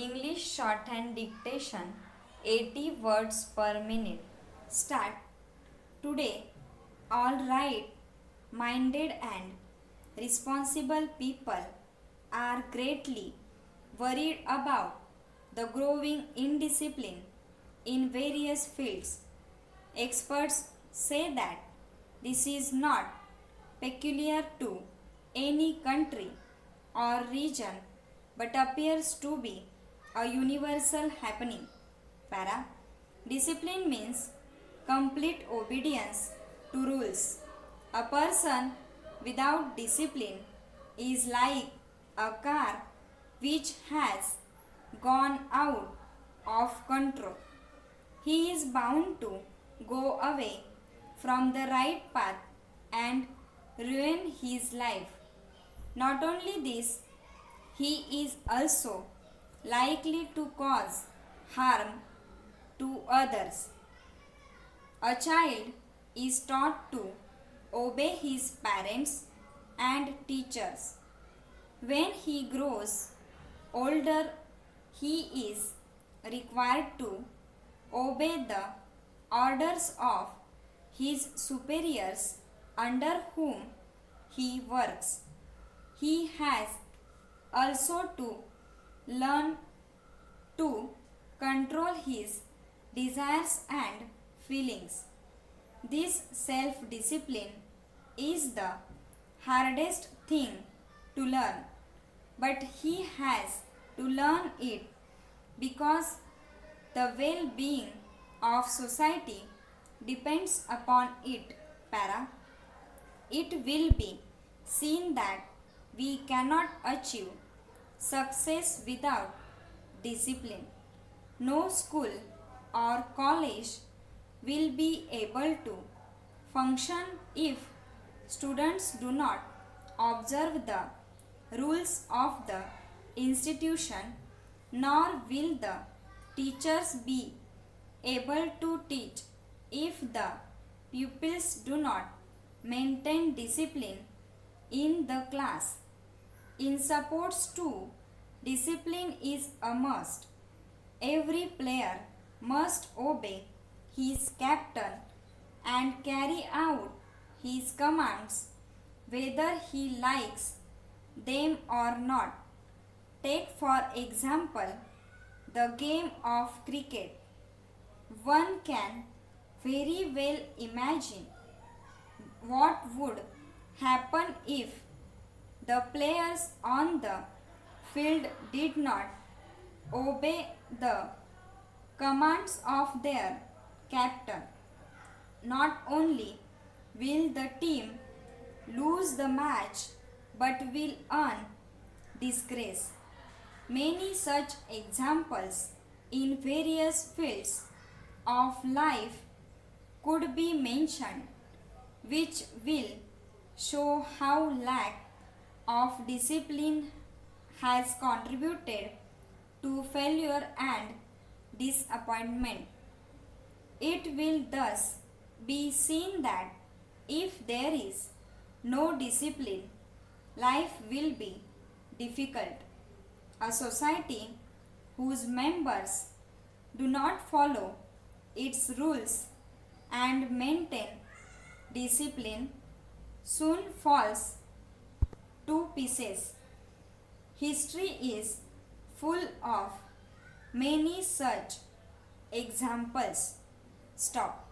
English shorthand dictation 80 words per minute. Start. Today, all right minded and responsible people are greatly worried about the growing indiscipline in various fields. Experts say that this is not peculiar to any country or region but appears to be a universal happening. Para. Discipline means complete obedience to rules. A person without discipline is like a car which has gone out of control. He is bound to go away from the right path and ruin his life. Not only this, he is also likely to cause harm to others. A child is taught to obey his parents and teachers. When he grows older, he is required to obey the orders of his superiors under whom he works. He has also to learn to control his desires and feelings. This self discipline is the hardest thing to learn, but he has to learn it because the well being of society depends upon it. Para. It will be seen that we cannot achieve success without discipline. No school or college will be able to function if students do not observe the rules of the institution, nor will the teachers be able to teach if the pupils do not maintain discipline in the class. In sports too, discipline is a must. Every player must obey his captain and carry out his commands whether he likes them or not. Take for example the game of cricket. One can very well imagine what would happen if the players on the field did not obey the commands of their captain. Not only will the team lose the match but will earn disgrace. Many such examples in various fields of life could be mentioned, which will show how lack of discipline has contributed to failure and disappointment. It will thus be seen that if there is no discipline, life will be difficult. A society whose members do not follow its rules and maintain discipline soon falls to pieces. History is full of many such examples. Stop.